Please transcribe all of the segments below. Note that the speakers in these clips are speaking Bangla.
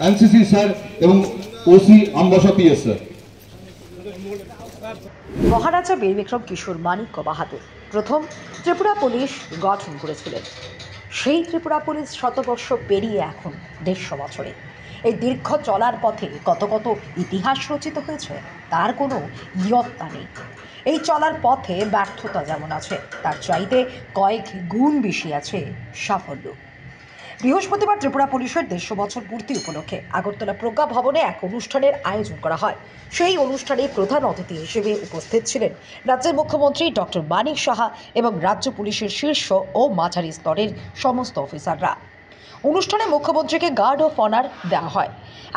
এনসিসি স্যার এবং ওসি আমবাসা পিএস স্যার। মহারাজা বীর বিক্রম কিশোর মানিক্য বাহাদুর প্রথম ত্রিপুরা পুলিশ গঠন করেছিলেন। সেই ত্রিপুরা পুলিশ শতবর্ষ পেরিয়ে এখন 150 বছরে এই দীর্ঘ চলার পথে কত কত ইতিহাস রচিত হয়েছে তার কোনো ইয়ত্তা নেই। এই চলার পথে ব্যর্থতা যেমন আছে, তার চাইতে কয়েক গুণ বেশি আছে সাফল্য। বৃহস্পতিবার ত্রিপুরা পুলিশের 150 বছর পূর্তি উপলক্ষে আগরতলা প্রজ্ঞা ভবনে এক অনুষ্ঠানের আয়োজন করা হয়। সেই অনুষ্ঠানে প্রধান অতিথি হিসেবে উপস্থিত ছিলেন রাজ্যের মুখ্যমন্ত্রী ডক্টর মানিক সাহা এবং রাজ্য পুলিশের শীর্ষ ও মাঝারি স্তরের সমস্ত অফিসাররা। অনুষ্ঠানে মুখ্যমন্ত্রীকে গার্ড অফ অনার দেওয়া হয়।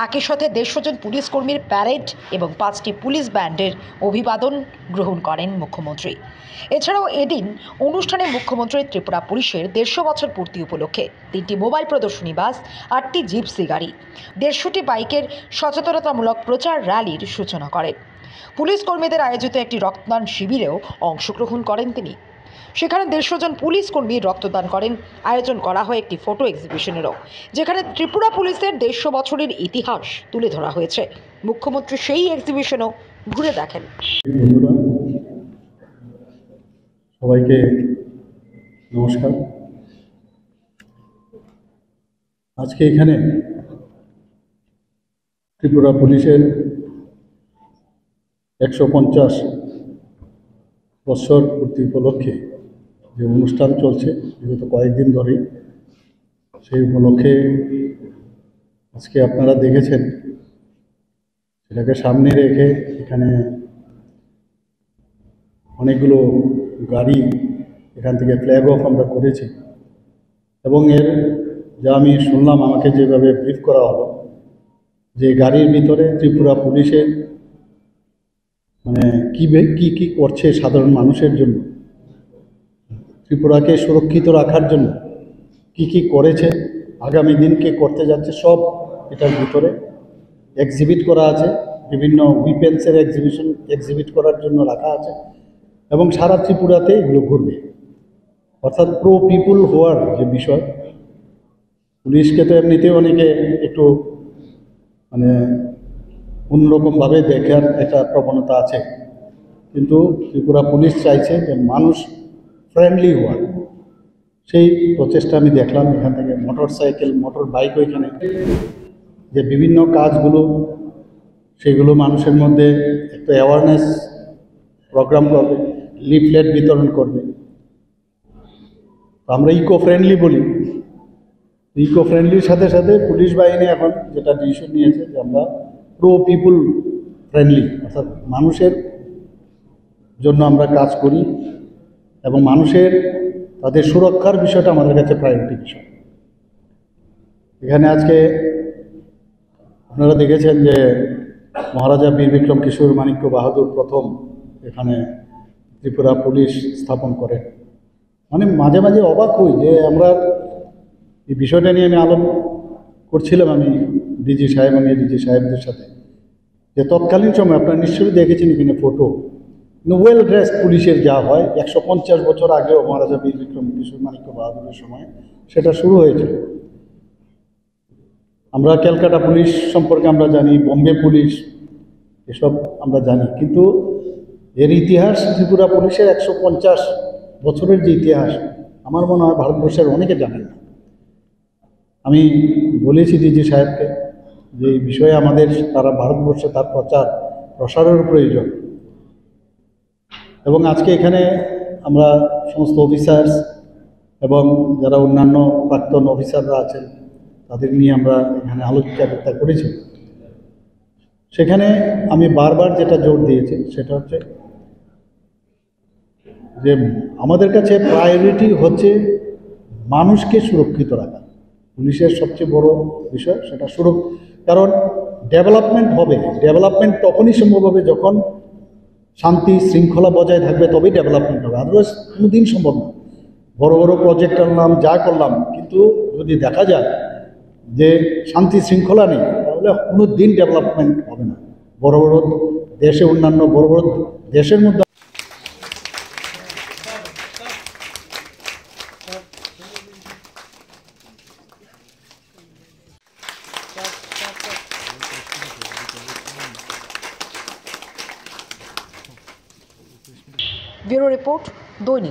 একই সাথে 150 জন পুলিশ কর্মীর প্যারেড এবং 5টি পুলিশ ব্যান্ডের অভিবাদন গ্রহণ করেন মুখ্যমন্ত্রী। এছাড়াও এদিন অনুষ্ঠানে মুখ্যমন্ত্রী ত্রিপুরা পুলিশের 150 বছর পূর্তি উপলক্ষে 3টি মোবাইল প্রদর্শনী বাস, 8টি জিপসি গাড়ি, 150টি বাইকের সচেতনতামূলক প্রচার র্যালির সূচনা করেন। পুলিশ কর্মীদের আয়োজিত একটি রক্তদান শিবিরেও অংশগ্রহণ করেন তিনি। সেখানে 150 জন পুলিশ কর্মী রক্তদান করেন। আয়োজন করা হয় একটি ফটো এক্সিবিশনেরও, যেখানে ত্রিপুরা পুলিশের 150 বছরের ইতিহাস তুলে ধরা হয়েছে। মুখ্যমন্ত্রী সেই এক্সিবিশনও ঘুরে দেখেন। বন্ধুরা, সবাইকে নমস্কার। আজকে এখানে ত্রিপুরা পুলিশের 150 বছর পূর্তি উপলক্ষে যে অনুষ্ঠান চলছে বিগত কয়েকদিন ধরেই, সেই উপলক্ষে আজকে আপনারা দেখেছেন, সেটাকে সামনে রেখে এখানে অনেকগুলো গাড়ি এখান থেকে ফ্ল্যাগ অফ আমরা করেছি। এবং এর যা আমি শুনলাম, আমাকে যেভাবে ব্রিফ করা হলো, যে গাড়ির ভিতরে ত্রিপুরা পুলিশের মানে কি করছে সাধারণ মানুষের জন্য, ত্রিপুরাকে সুরক্ষিত রাখার জন্য কি করেছে, আগামী দিন কে করতে যাচ্ছে, সব এটার ভিতরে এক্সিবিট করা আছে। বিভিন্ন উইপেন্সের এক্সিবিট করার জন্য রাখা আছে এবং সারা ত্রিপুরাতে এগুলো ঘুরবে। অর্থাৎ প্রো পিপুল হওয়ার যে বিষয়, পুলিশকে তো এমনিতেও অনেকে একটু মানে অন্যরকমভাবে দেখার একটা প্রবণতা আছে, কিন্তু ত্রিপুরা পুলিশ চাইছে যে মানুষ ফ্রেন্ডলি হওয়ার। সেই প্রচেষ্টা আমি দেখলাম। এখান থেকে মোটর বাইক ওইখানে যে বিভিন্ন কাজগুলো, সেগুলো মানুষের মধ্যে একটা অ্যাওয়ারনেস প্রোগ্রাম করবে, লিফলেট বিতরণ করবে। আমরা ইকো ফ্রেন্ডলি বলি, ইকো ফ্রেন্ডলির সাথে সাথে পুলিশ বাহিনী এখন যেটা ডিসিশন নিয়েছে যে আমরা প্রো পিপুল ফ্রেন্ডলি, অর্থাৎ মানুষের জন্য আমরা কাজ করি এবং মানুষের তাদের সুরক্ষার বিষয়টা আমাদের কাছে প্রায়োরিটি বিষয়। এখানে আজকে আপনারা দেখেছেন যে মহারাজা বীর বিক্রম কিশোর মানিক্য বাহাদুর প্রথম এখানে ত্রিপুরা পুলিশ স্থাপন করে। মানে মাঝে মাঝে অবাক হই যে আমরা এই বিষয়টা নিয়ে আমি আলোচনা করছিলাম আমি ডিজি সাহেব এবং ডিজি সাহেবদের সাথে, যে তৎকালীন সময় আপনারা নিশ্চয়ই দেখেছেন এখানে ফটো, ওয়েল ড্রেস পুলিশের যা হয় 150 বছর আগেও মহারাজা বীর বিক্রম কিশোর মানিক্য বাহাদুরের সময় সেটা শুরু হয়েছিল। আমরা ক্যালকাটা পুলিশ সম্পর্কে আমরা জানি, বোম্বে পুলিশ, এসব আমরা জানি, কিন্তু এর ইতিহাস ত্রিপুরা পুলিশের 150 বছরের যে ইতিহাস, আমার মনে হয় ভারতবর্ষের অনেকে জানেন না। আমি বলেছি ডিজি সাহেবকে যে এই বিষয়ে আমাদের তারা ভারতবর্ষে তার প্রসারের প্রয়োজন। এবং আজকে এখানে আমরা সমস্ত অফিসার্স এবং যারা অন্যান্য প্রাক্তন অফিসাররা আছেন তাদের নিয়ে আমরা এখানে আলোচনা করেছি। সেখানে আমি বারবার যেটা জোর দিয়েছি সেটা হচ্ছে যে আমাদের কাছে প্রায়োরিটি হচ্ছে মানুষকে সুরক্ষিত রাখা। পুলিশের সবচেয়ে বড় বিষয় সেটা কারণ ডেভেলপমেন্ট হবে, ডেভেলপমেন্ট তখনই সম্ভব হবে যখন শান্তি শৃঙ্খলা বজায় থাকবে, তবেই ডেভেলপমেন্ট হবে, আদারওয়াইজ কোনো দিন সম্ভব না। বড় বড় প্রজেক্ট আনলাম, যা করলাম, কিন্তু যদি দেখা যায় যে শান্তি শৃঙ্খলা নেই, তাহলে কোনো দিন ডেভেলপমেন্ট হবে না। বড় বড় দেশে, অন্যান্য বড় বড় দেশের মধ্যে ব্যুরো রিপোর্ট দৈনিক